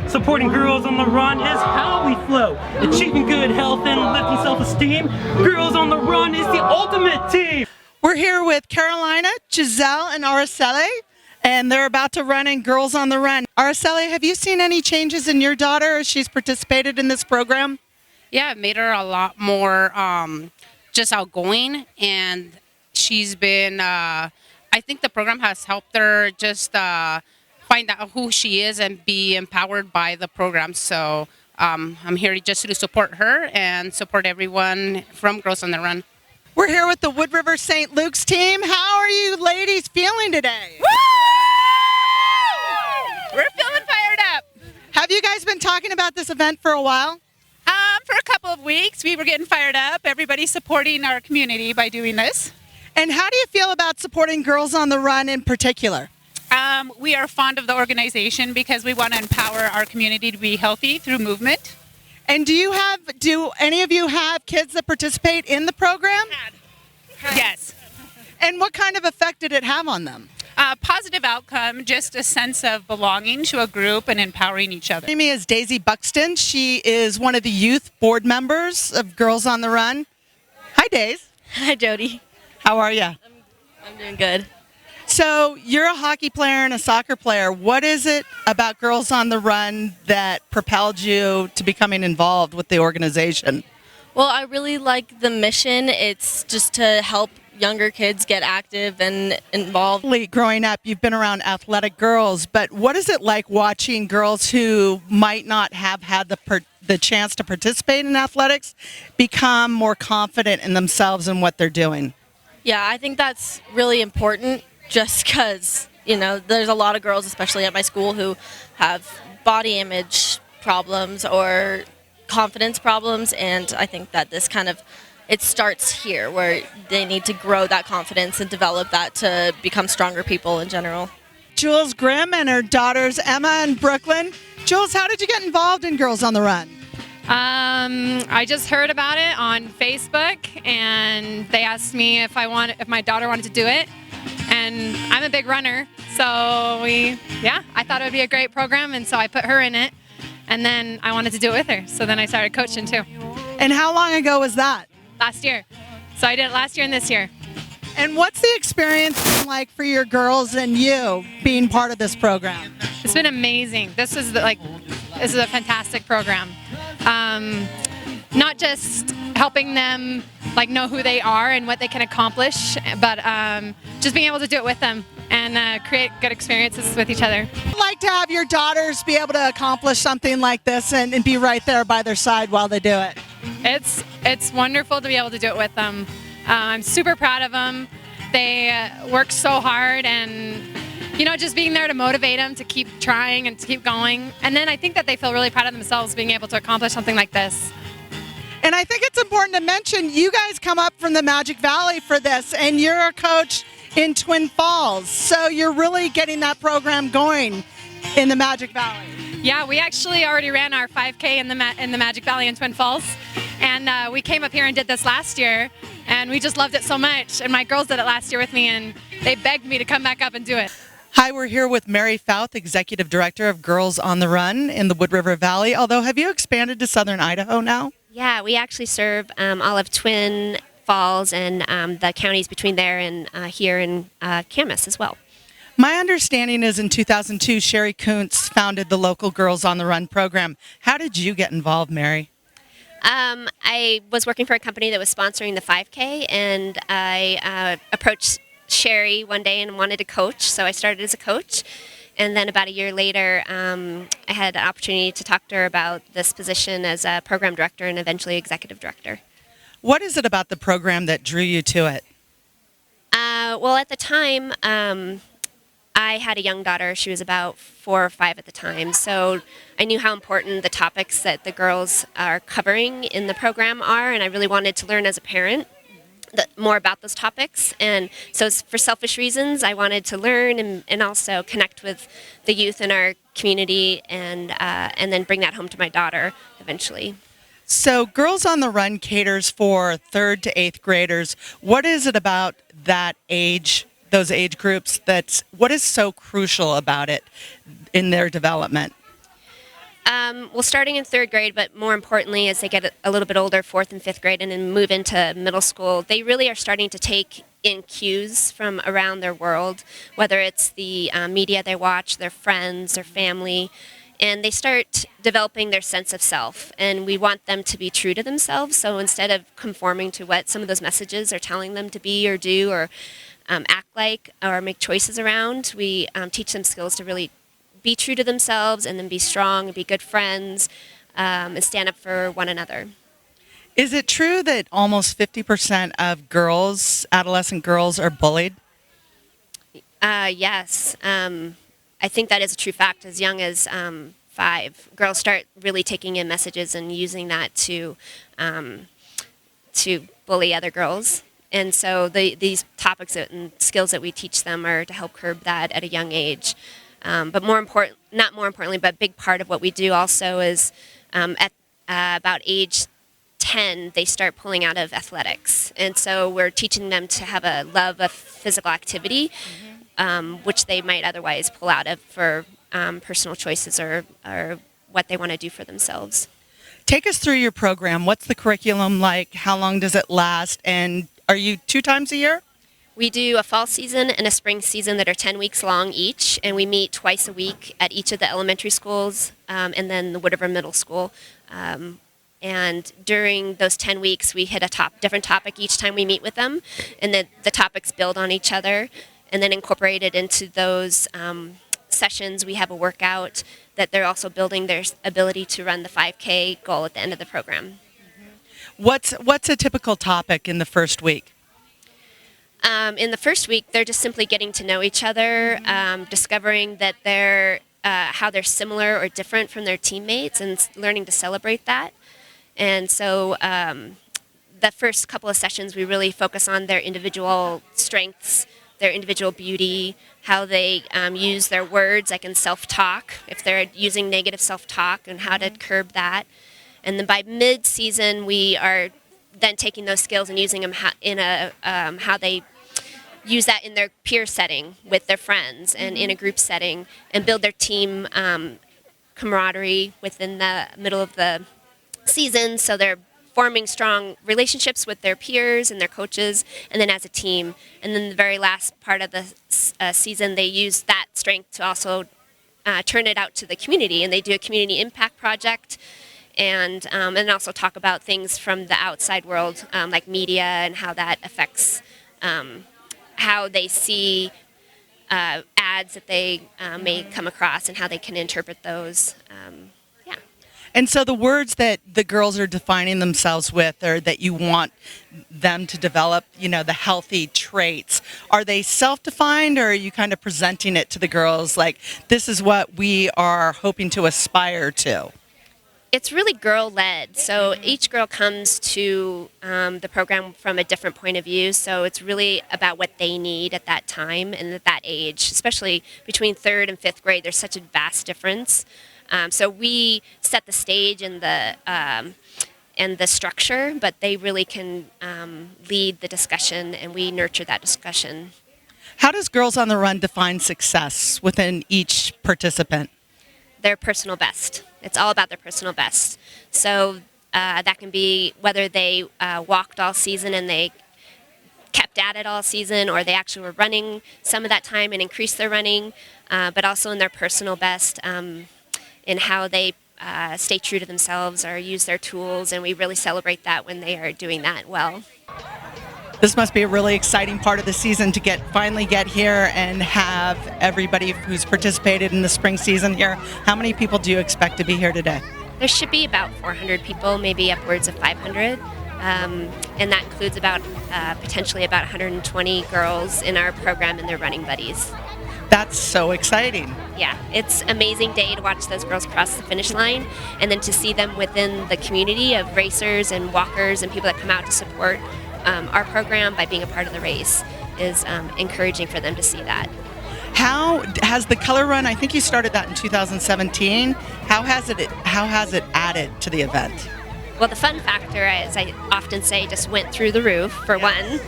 Supporting girls on the run is how we flow. Achieving good health and lifting self-esteem. Girls on the run is the ultimate team. We're here with Carolina, Giselle, and Araceli, and they're about to run in Girls on the Run. Araceli, have you seen any changes in your daughter as she's participated in this program? Yeah, it made her a lot more just outgoing, and she's been, I think the program has helped her just find out who she is and be empowered by the program. So I'm here just to support her and support everyone from Girls on the Run. We're here with the Wood River St. Luke's team. How are you ladies feeling today? Woo! We're feeling fired up. Have you guys been talking about this event for a while? For a couple of weeks, we were getting fired up. Everybody's supporting our community by doing this. And how do you feel about supporting Girls on the Run in particular? We are fond of the organization because we want to empower our community to be healthy through movement. And do any of you have kids that participate in the program? Yes. And what kind of effect did it have on them? Positive outcome, just a sense of belonging to a group and empowering each other. Joining me is Daisy Buxton. She is one of the youth board members of Girls on the Run. Hi, Daisy. Hi, Jody. How are you? I'm doing good. So you're a hockey player and a soccer player. What is it about Girls on the Run that propelled you to becoming involved with the organization? Well, I really like the mission. It's just to help younger kids get active and involved. Growing up, you've been around athletic girls, but what is it like watching girls who might not have had the chance to participate in athletics become more confident in themselves and what they're doing? Yeah, I think that's really important just because, there's a lot of girls, especially at my school, who have body image problems or confidence problems, and I think that this it starts here where they need to grow that confidence and develop that to become stronger people in general. Jules Grimm and her daughters Emma and Brooklyn. Jules, how did you get involved in Girls on the Run? I just heard about it on Facebook, and they asked me if my daughter wanted to do it, and I'm a big runner, so I thought it would be a great program, and so I put her in it, and then I wanted to do it with her, so then I started coaching too. And how long ago was that? Last year. So I did it last year and this year. And what's the experience been like for your girls and you being part of this program? It's been amazing. This is a fantastic program. Not just helping them know who they are and what they can accomplish, but just being able to do it with them and create good experiences with each other. I'd like to have your daughters be able to accomplish something like this and be right there by their side while they do it. It's wonderful to be able to do it with them. I'm super proud of them. They work so hard, and just being there to motivate them to keep trying and to keep going. And then I think that they feel really proud of themselves being able to accomplish something like this. And I think it's important to mention you guys come up from the Magic Valley for this, and you're a coach in Twin Falls, so you're really getting that program going in the Magic Valley. Yeah, we actually already ran our 5K in the Magic Valley in Twin Falls, and we came up here and did this last year, and we just loved it so much. And my girls did it last year with me, and they begged me to come back up and do it. Hi, we're here with Mary Fouth, Executive Director of Girls on the Run in the Wood River Valley. Although, have you expanded to southern Idaho now? Yeah, we actually serve all of Twin Falls and the counties between there and here in Camas as well. My understanding is in 2002, Sherry Kuntz founded the local Girls on the Run program. How did you get involved, Mary? I was working for a company that was sponsoring the 5K, and I approached Sherry one day and wanted to coach, so I started as a coach. And then about a year later, I had an opportunity to talk to her about this position as a program director and eventually executive director. What is it about the program that drew you to it? Well, at the time, I had a young daughter. She was about 4 or 5 at the time. So I knew how important the topics that the girls are covering in the program are, and I really wanted to learn as a parent more about those topics. And so for selfish reasons, I wanted to learn and also connect with the youth in our community and then bring that home to my daughter eventually. So Girls on the Run caters for 3rd to 8th graders. What is it about that age, those age groups, what is so crucial about it in their development? Well, starting in third grade, but more importantly, as they get a little bit older, fourth and fifth grade, and then move into middle school, they really are starting to take in cues from around their world, whether it's the media they watch, their friends, their family, and they start developing their sense of self. And we want them to be true to themselves, so instead of conforming to what some of those messages are telling them to be or do or act like or make choices around, we teach them skills to really be true to themselves and then be strong and be good friends and stand up for one another. Is it true that almost 50% of girls, adolescent girls, are bullied? Yes. I think that is a true fact. As young as 5, girls start really taking in messages and using that to bully other girls. And so these topics and skills that we teach them are to help curb that at a young age. But not more importantly, but a big part of what we do also is at about age 10, they start pulling out of athletics. And so we're teaching them to have a love of physical activity, which they might otherwise pull out of for personal choices or what they want to do for themselves. Take us through your program. What's the curriculum like? How long does it last? And are you 2 times a year? We do a fall season and a spring season that are 10 weeks long each, and we meet twice a week at each of the elementary schools and then the Wood River Middle School. And during those 10 weeks, we hit a different topic each time we meet with them, and the topics build on each other. And then incorporated into those sessions, we have a workout that they're also building their ability to run the 5K goal at the end of the program. What's a typical topic in the first week? In the first week, they're just simply getting to know each other, discovering that how they're similar or different from their teammates, and learning to celebrate that. And so the first couple of sessions, we really focus on their individual strengths, their individual beauty, how they use their words, like in self-talk, if they're using negative self-talk, and how to curb that. And then by mid-season, we are then taking those skills and using them in how they use that in their peer setting with their friends and in a group setting, and build their team camaraderie within the middle of the season, so they're forming strong relationships with their peers and their coaches, and then as a team. And then the very last part of the season, they use that strength to also turn it out to the community, and they do a community impact project, and also talk about things from the outside world, like media and how that affects how they see ads that they may come across and how they can interpret those. And so the words that the girls are defining themselves with, or that you want them to develop, the healthy traits, are they self-defined, or are you kind of presenting it to the girls like, this is what we are hoping to aspire to? It's really girl-led, so each girl comes to the program from a different point of view, so it's really about what they need at that time and at that age, especially between 3rd and 5th grade. There's such a vast difference. So we set the stage and the structure, but they really can lead the discussion, and we nurture that discussion. How does Girls on the Run define success within each participant? Their personal best. It's all about their personal best. So that can be whether they walked all season and they kept at it all season, or they actually were running some of that time and increased their running, but also in their personal best, in how they stay true to themselves or use their tools, and we really celebrate that when they are doing that well. This must be a really exciting part of the season to finally get here and have everybody who's participated in the spring season here. How many people do you expect to be here today? There should be about 400 people, maybe upwards of 500. And that includes potentially about 120 girls in our program and their running buddies. That's so exciting. Yeah, it's an amazing day to watch those girls cross the finish line, and then to see them within the community of racers and walkers and people that come out to support our program by being a part of the race is encouraging for them to see that. How has the Color Run, I think you started that in 2017, how has it added to the event? Well, the fun factor, as I often say, just went through the roof, for one,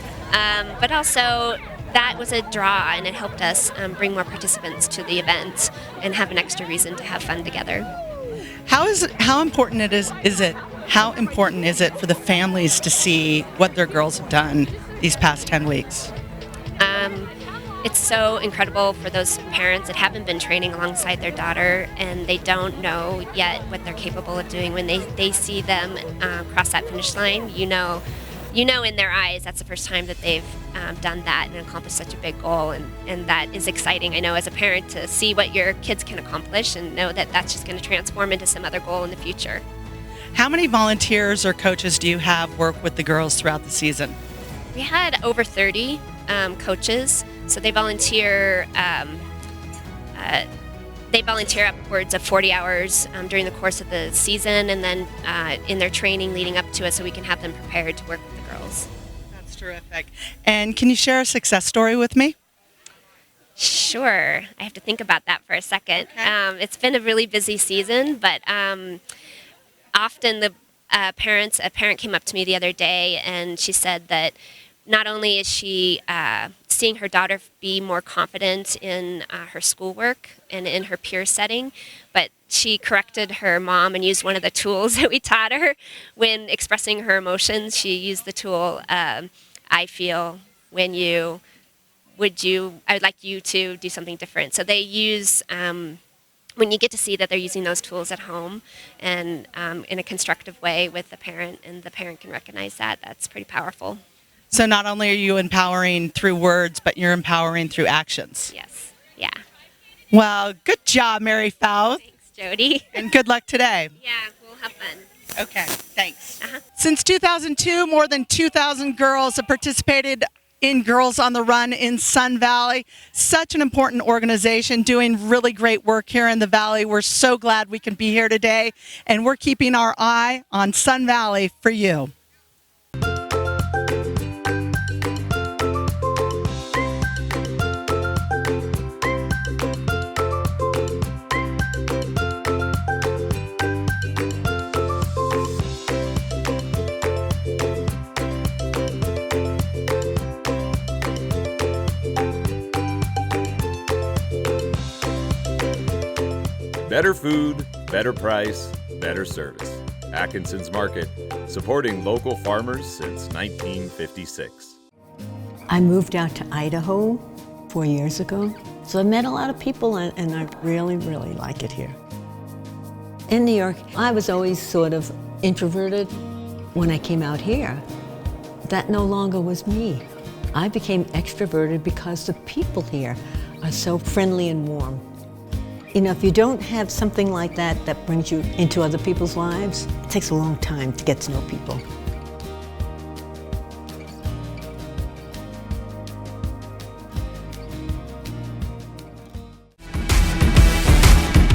but also that was a draw, and it helped us bring more participants to the event and have an extra reason to have fun together. How important how important is it for the families to see what their girls have done these past 10 weeks? It's so incredible for those parents that haven't been training alongside their daughter and they don't know yet what they're capable of doing. When they see them cross that finish line, you know in their eyes that's the first time that they've done that and accomplished such a big goal, and that is exciting. I know as a parent to see what your kids can accomplish and know that that's just going to transform into some other goal in the future. How many volunteers or coaches do you have work with the girls throughout the season? We had over 30 coaches, so they volunteer. They volunteer upwards of 40 hours during the course of the season, and then in their training leading up to it, so we can have them prepared to work with the girls. That's terrific. And can you share a success story with me? Sure. I have to think about that for a second. Okay. It's been a really busy season, but often a parent came up to me the other day, and she said that not only is she seeing her daughter be more confident in her schoolwork and in her peer setting, but she corrected her mom and used one of the tools that we taught her when expressing her emotions. She used the tool, I feel when you, I would like you to do something different. So they use, when you get to see that they're using those tools at home and in a constructive way with the parent, and the parent can recognize that, that's pretty powerful. So not only are you empowering through words, but you're empowering through actions. Yes. Yeah. Well, good job, Mary Fouth. Thanks, Jody. And good luck today. Yeah, we'll have fun. Okay, thanks. Since 2002, more than 2,000 girls have participated in Girls on the Run in Sun Valley. Such an important organization doing really great work here in the Valley. We're so glad we can be here today, and we're keeping our eye on Sun Valley for you. Better food, better price, better service. Atkinson's Market, supporting local farmers since 1956. I moved out to Idaho 4 years ago, so I met a lot of people and I really, really like it here. In New York, I was always sort of introverted. When I came out here, that no longer was me. I became extroverted because the people here are so friendly and warm. You know, if you don't have something like that that brings you into other people's lives, it takes a long time to get to know people.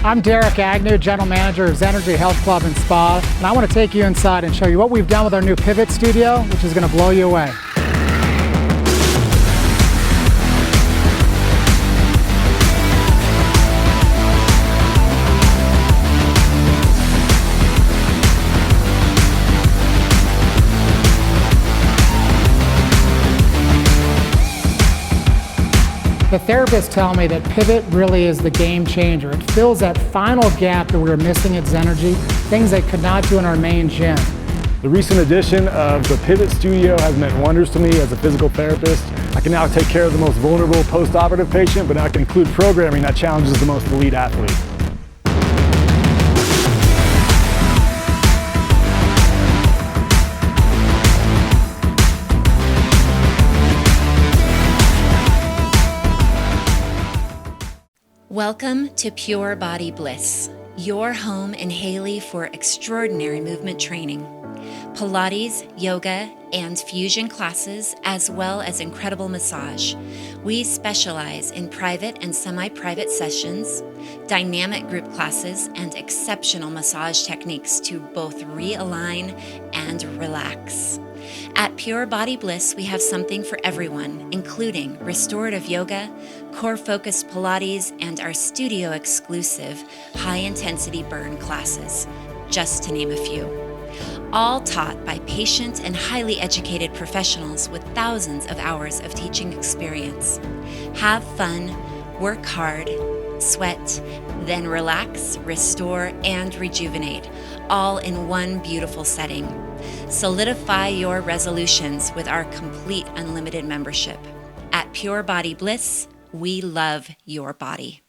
I'm Derek Agnew, General Manager of Zenergy Health Club and Spa, and I want to take you inside and show you what we've done with our new Pivot Studio, which is going to blow you away. The therapists tell me that Pivot really is the game changer. It fills that final gap that we were missing at Zenergy, things they could not do in our main gym. The recent addition of the Pivot Studio has meant wonders to me as a physical therapist. I can now take care of the most vulnerable post-operative patient, but I can include programming that challenges the most elite athlete. Welcome to Pure Body Bliss, your home in Hailey for extraordinary movement training. Pilates, yoga, and fusion classes, as well as incredible massage. We specialize in private and semi-private sessions, dynamic group classes, and exceptional massage techniques to both realign and relax. At Pure Body Bliss, we have something for everyone, including restorative yoga, core-focused Pilates, and our studio-exclusive high-intensity burn classes, just to name a few. All taught by patient and highly educated professionals with thousands of hours of teaching experience. Have fun, work hard, sweat, then relax, restore, and rejuvenate, all in one beautiful setting. Solidify your resolutions with our complete unlimited membership. At Pure Body Bliss, we love your body.